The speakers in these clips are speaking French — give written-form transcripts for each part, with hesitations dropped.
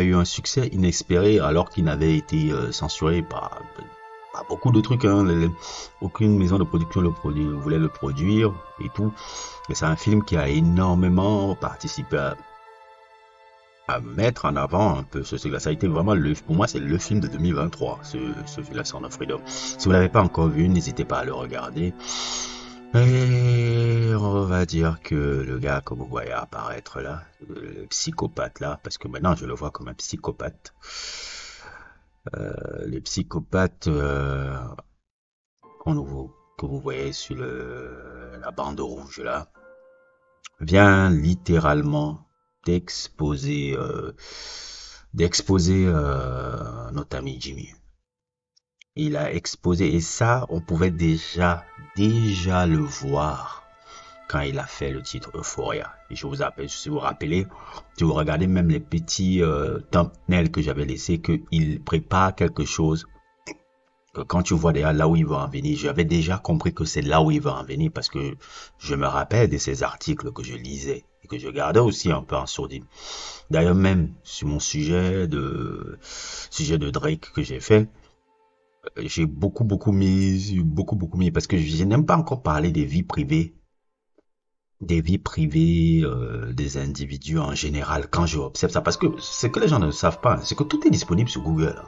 eu un succès inespéré alors qu'il n'avait été censuré par beaucoup de trucs. Hein. Aucune maison de production voulait le produire et tout. Et c'est un film qui a énormément participé à mettre en avant un peu ce truc-là. Ça a été vraiment pour moi, c'est le film de 2023, ce film-là, Sound of Freedom. Si vous l'avez pas encore vu, n'hésitez pas à le regarder. Et on va dire que le gars que vous voyez apparaître là, le psychopathe là, parce que maintenant je le vois comme un psychopathe. Le psychopathe que vous voyez sur la bande rouge là, vient littéralement d'exposer notre ami Jimmy. Il a exposé, et ça, on pouvait déjà le voir quand il a fait le titre Euphoria. Et je vous appelle, si vous vous rappelez, si vous regardez même les petits thumbnails que j'avais laissés, qu'il prépare quelque chose, que quand tu vois déjà là où il va en venir, j'avais déjà compris que c'est là où il va en venir parce que je me rappelle de ces articles que je lisais et que je gardais aussi un peu en sourdine. D'ailleurs, même sur mon sujet de Drake que j'ai fait, j'ai beaucoup mis parce que je n'aime pas encore parler des vies privées des individus en général quand je observe ça, parce que ce que les gens ne savent pas, c'est que tout est disponible sur Google.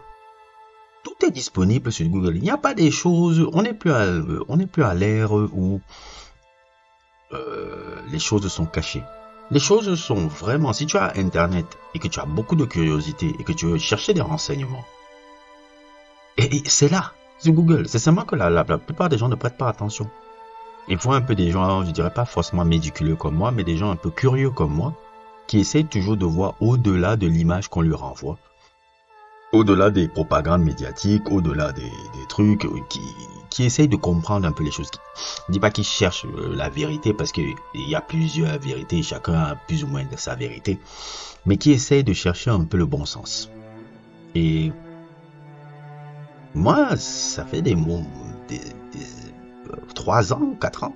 Tout est disponible sur Google. Il n'y a pas des choses, on n'est plus à l'ère où les choses sont cachées. Les choses sont vraiment, si tu as Internet et que tu as beaucoup de curiosité et que tu veux chercher des renseignements, et c'est là, sur Google. C'est seulement que la plupart des gens ne prêtent pas attention. Il faut un peu des gens, je dirais pas forcément médiculeux comme moi, mais des gens un peu curieux comme moi, qui essayent toujours de voir au-delà de l'image qu'on lui renvoie, au-delà des propagandes médiatiques, au-delà des trucs, qui essayent de comprendre un peu les choses. Je dis pas qu'ils cherchent la vérité, parce qu'il y a plusieurs vérités, chacun a plus ou moins de sa vérité, mais qui essayent de chercher un peu le bon sens. Et moi, ça fait des 3 ans, 4 ans,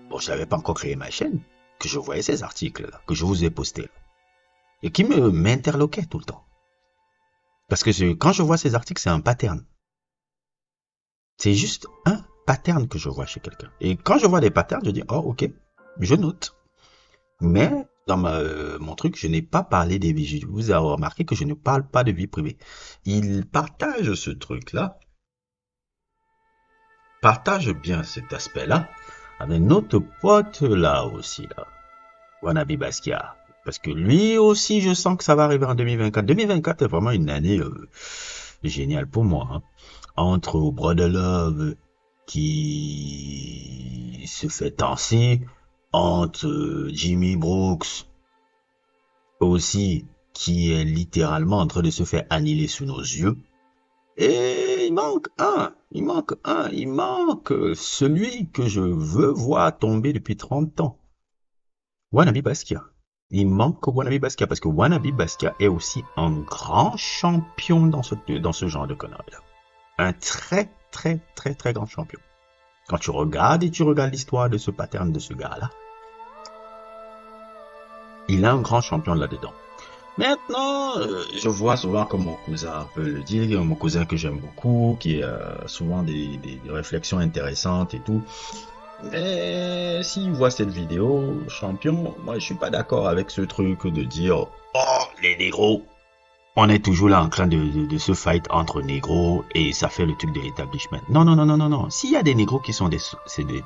bon, je n'avais pas encore créé ma chaîne, que je voyais ces articles-là, que je vous ai postés, et qui m'interloquaient tout le temps. Parce que quand je vois ces articles, c'est un pattern. C'est juste un pattern que je vois chez quelqu'un. Et quand je vois des patterns, je dis, oh, ok, je note. Mais dans mon truc, je n'ai pas parlé des vies. Vous avez remarqué que je ne parle pas de vie privée. Il partage ce truc-là, partage bien cet aspect-là avec notre pote là aussi, là, Wannabe Basquiat. Parce que lui aussi, je sens que ça va arriver en 2024. 2024 est vraiment une année géniale pour moi. Hein. Entre Brother Love qui se fait tasser, entre Jimmy Brooks aussi qui est littéralement en train de se faire annihiler sous nos yeux. Et il manque celui que je veux voir tomber depuis 30 ans. Wannabe Basquiat. Il manque Wannabe Basquiat parce que Wannabe Basquiat est aussi un grand champion dans ce genre de conneries-là. Un très grand champion. Quand tu regardes l'histoire de ce pattern de ce gars-là, il est un grand champion là-dedans. Maintenant, je vois souvent comme mon cousin peut le dire, mon cousin que j'aime beaucoup, qui a souvent des réflexions intéressantes et tout. Mais s'il voit cette vidéo, champion, moi je suis pas d'accord avec ce truc de dire « Oh, les négros !» On est toujours là en train de se fight entre négros et ça fait le truc de l'établissement. Non. S'il y a des négros qui sont des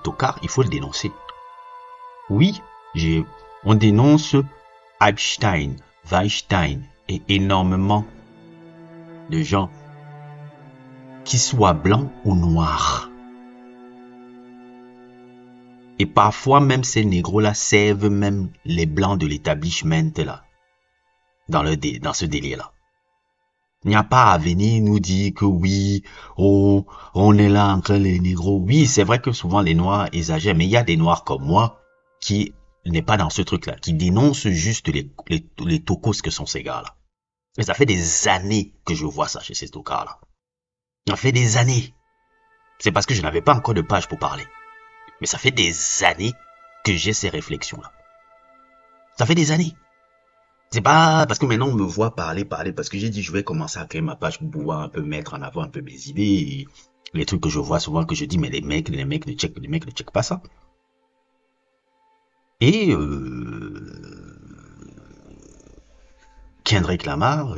tocards, il faut le dénoncer. Oui, on dénonce Epstein, Weinstein et énormément de gens, qui soient blancs ou noirs. Et parfois même ces négros-là servent même les blancs de l'établissement là, dans ce délire-là. Il n'y a pas à venir nous dire que oui, oh, on est là entre les négros. Oui, c'est vrai que souvent les noirs exagèrent, mais il y a des noirs comme moi qui n'est pas dans ce truc-là, qui dénoncent juste les tocos que sont ces gars-là. Et ça fait des années que je vois ça chez ces tocards-là. Ça fait des années. C'est parce que je n'avais pas encore de page pour parler. Mais ça fait des années que j'ai ces réflexions-là. Ça fait des années. C'est pas parce que maintenant on me voit parler, parce que j'ai dit je vais commencer à créer ma page pour pouvoir un peu mettre en avant un peu mes idées, et les trucs que je vois souvent que je dis mais les mecs ne checkent pas ça. Et Kendrick Lamar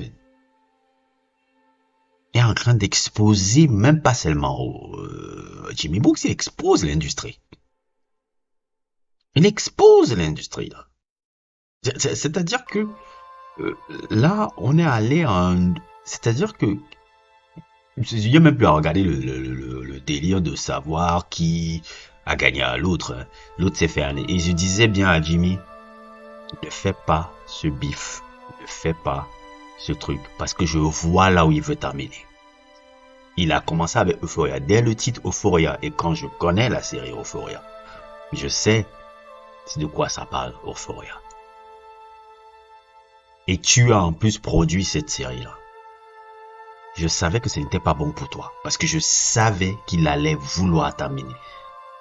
est en train d'exposer, même pas seulement Jimmy Brooks, il expose l'industrie. Il expose l'industrie là. C'est-à-dire que euh, là, on est allé en... C'est-à-dire que il n'y a même plus à regarder le délire de savoir qui a gagné à l'autre, hein. L'autre s'est fait aller. Et je disais bien à Jimmy, ne fais pas ce bif. Ne fais pas ce truc. Parce que je vois là où il veut t'amener. Il a commencé avec Euphoria. Dès le titre Euphoria. Et quand je connais la série Euphoria, je sais de quoi ça parle, Euphoria. Et tu as en plus produit cette série-là. Je savais que ce n'était pas bon pour toi. Parce que je savais qu'il allait vouloir t'amener.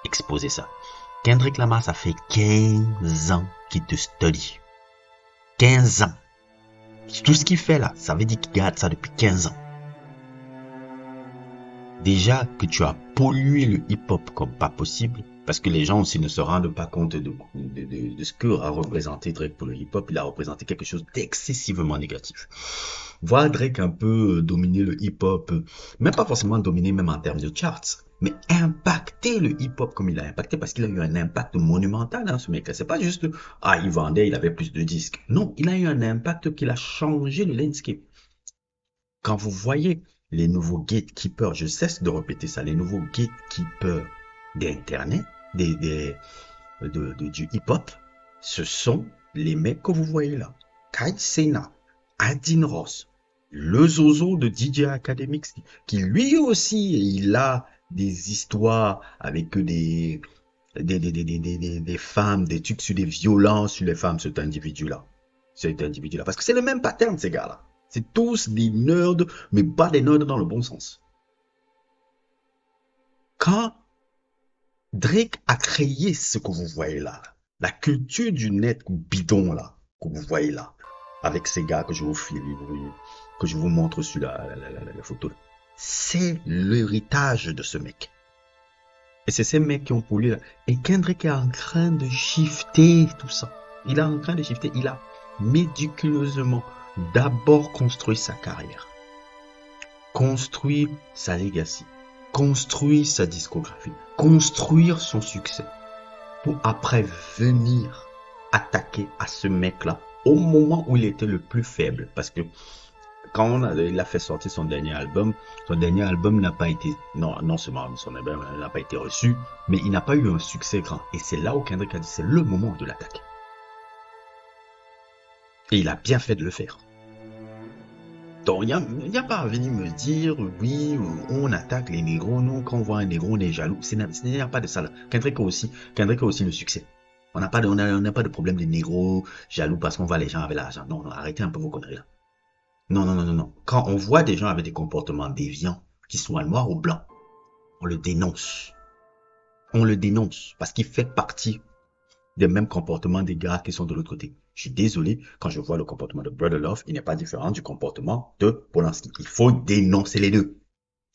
Exposer ça. Kendrick Lamar, ça fait 15 ans qu'il te studie. 15 ans. Tout ce qu'il fait là, ça veut dire qu'il garde ça depuis 15 ans. Déjà que tu as pollué le hip-hop comme pas possible, parce que les gens aussi ne se rendent pas compte de ce que a représenté Drake pour le hip-hop. Il a représenté quelque chose d'excessivement négatif. Voir Drake un peu dominer le hip-hop, même pas forcément dominer même en termes de charts, mais impacter le hip-hop comme il a impacté, parce qu'il a eu un impact monumental dans ce mec-là. C'est pas juste, ah, il vendait, il avait plus de disques. Non, il a eu un impact qui a changé le landscape. Quand vous voyez les nouveaux gatekeepers, je cesse de répéter ça, les nouveaux gatekeepers d'Internet, du hip-hop, ce sont les mecs que vous voyez là. Kai Cenat, Adin Ross, le Zozo de DJ Academics, qui lui aussi, il a des histoires avec des femmes, des trucs sur des violences sur les femmes, cet individu-là. Parce que c'est le même pattern, ces gars-là. C'est tous des nerds, mais pas des nerds dans le bon sens. Quand Drake a créé ce que vous voyez là, la culture du net bidon là, que vous voyez là, avec ces gars que je vous file, que je vous montre sur la photo, c'est l'héritage de ce mec. Et c'est ces mecs qui ont pollué là. Et Kendrick est en train de shifter tout ça. Il est en train de shifter. Il a méticuleusement d'abord construit sa carrière, construire sa legacy, construire sa discographie, construire son succès, pour après venir attaquer à ce mec-là au moment où il était le plus faible. Parce que quand il a fait sortir son dernier album n'a pas été, non seulement son album n'a pas été reçu, mais il n'a pas eu un succès grand. Et c'est là où Kendrick a dit, c'est le moment de l'attaquer. Et il a bien fait de le faire. Donc, il n'y a pas à venir me dire, oui, on attaque les négros, nous, quand on voit un négro, on est jaloux. Il n'y a pas de ça là. Kendrick a aussi le succès. On n'a pas de problème de négros jaloux parce qu'on voit les gens avec l'argent. Non, arrêtez un peu vos conneries là. Non. Quand on voit des gens avec des comportements déviants, qui soient noirs ou blancs, on le dénonce. On le dénonce parce qu'il fait partie des mêmes comportements des gars qui sont de l'autre côté. Je suis désolé, quand je vois le comportement de Brother Love, il n'est pas différent du comportement de Polanski. Il faut dénoncer les deux.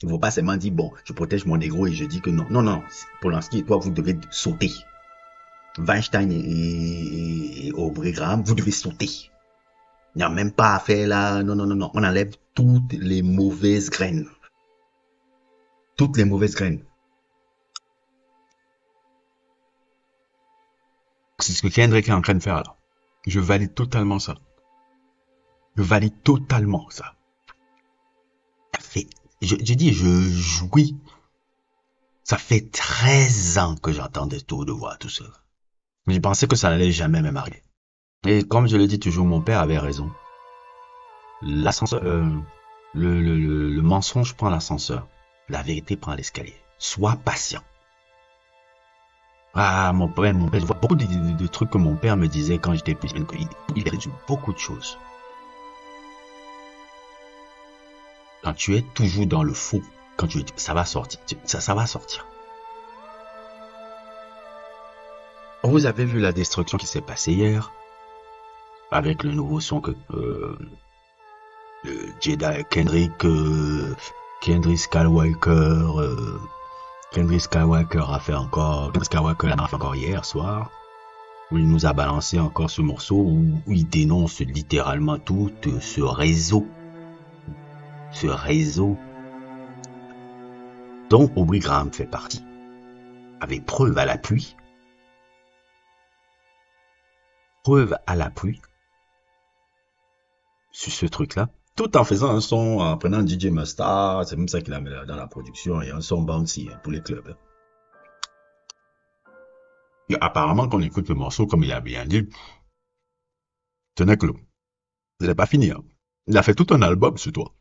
Il ne faut pas seulement dire, bon, je protège mon négro et je dis que non. Non. Polanski et toi, vous devez sauter. Weinstein et Aubrey Graham, vous devez sauter. Il n'y a même pas à faire là. Non. On enlève toutes les mauvaises graines. Toutes les mauvaises graines. C'est ce que Kendrick est en train de faire là. Je valide totalement ça. Je jouis. Ça fait 13 ans que j'entendais Tour de voix tout seul. Mais je pensais que ça n'allait jamais me marier. Et comme je le dis toujours, mon père avait raison. L'ascenseur, le mensonge prend l'ascenseur. La vérité prend l'escalier. Sois patient. Ah, mon père, je vois beaucoup de trucs que mon père me disait quand j'étais petit. Il résume beaucoup de choses. Quand tu es toujours dans le faux, ça va sortir. Ça va sortir. Vous avez vu la destruction qui s'est passée hier. avec le nouveau son que le Jedi Kendrick Skywalker a fait encore, hier soir, où il nous a balancé encore ce morceau où il dénonce littéralement tout ce réseau dont Aubrey Graham fait partie, avec preuve à l'appui, sur ce truc-là, tout en faisant un son, en prenant DJ Mastar, c'est même ça qu'il a mis dans la production, et un son bouncy pour les clubs. Et apparemment, quand on écoute le morceau, comme il a bien dit, tenez que il n'est pas fini. Hein. Il a fait tout un album sur toi.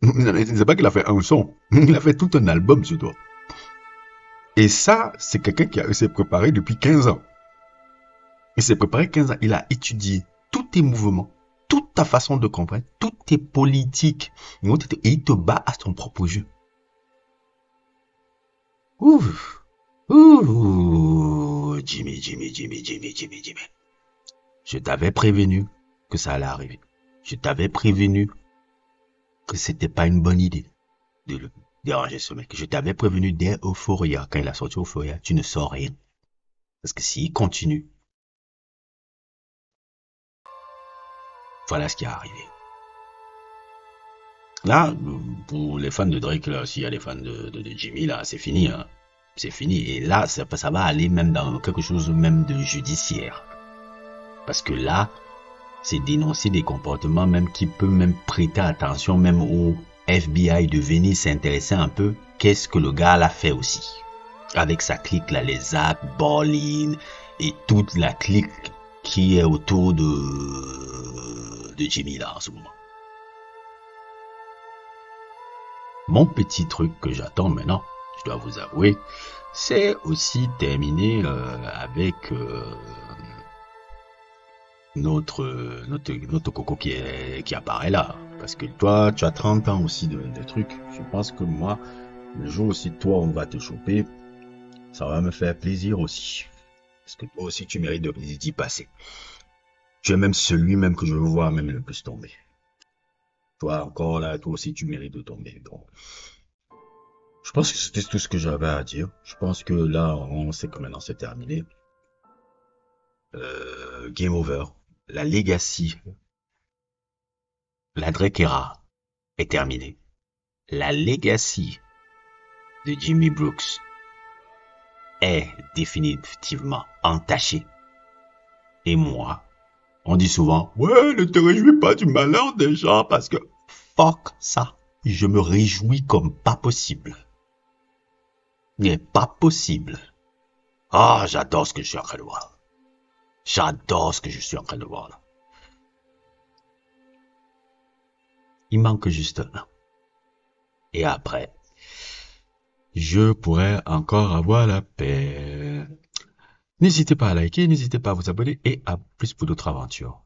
C'est pas qu'il a fait un son, il a fait tout un album sur toi. Et ça, c'est quelqu'un qui s'est préparé depuis 15 ans. Il s'est préparé 15 ans, il a étudié tous tes mouvements, toute ta façon de comprendre, toutes tes politiques, et il te bat à son propre jeu. Ouf, ouh, Jimmy. Je t'avais prévenu que ça allait arriver. Je t'avais prévenu que c'était pas une bonne idée de le déranger ce mec. Je t'avais prévenu dès Euphoria, quand il a sorti Euphoria, tu ne sors rien. Parce que s'il continue, voilà ce qui est arrivé. Là, pour les fans de Drake, là, s'il y a des fans de Jimmy, là, c'est fini, hein. C'est fini. Et là, ça va aller même dans quelque chose même de judiciaire. Parce que là, c'est dénoncer des comportements même qui peut même prêter attention même au FBI de venir s'intéresser un peu qu'est-ce que le gars l'a fait aussi. Avec sa clique là, les Zach, Ballin et toute la clique qui est autour de Jimmy là en ce moment. Mon petit truc que j'attends maintenant, je dois vous avouer, c'est aussi terminer avec notre coco qui apparaît là. Parce que toi, tu as 30 ans aussi de trucs. Je pense que moi, le jour aussi toi, on va te choper, ça va me faire plaisir aussi. Parce que toi aussi, tu mérites d'y passer. Tu es même celui même que je veux voir même le plus tomber. Toi encore là, toi aussi, tu mérites de tomber. Donc, je pense que c'était tout ce que j'avais à dire. Je pense que là, on sait que maintenant c'est terminé. Game over. La legacy, la Drake era est terminée. La legacy de Jimmy Brooks est définitivement entachée. Et moi, on dit souvent, ouais, ne te réjouis pas du malheur des gens parce que fuck ça. Je me réjouis comme pas possible. Mais pas possible. Ah, j'adore ce que je suis en train de voir. J'adore ce que je suis en train de voir là. Il manque juste un. Et après, je pourrais encore avoir la paix. N'hésitez pas à liker, n'hésitez pas à vous abonner et à plus pour d'autres aventures.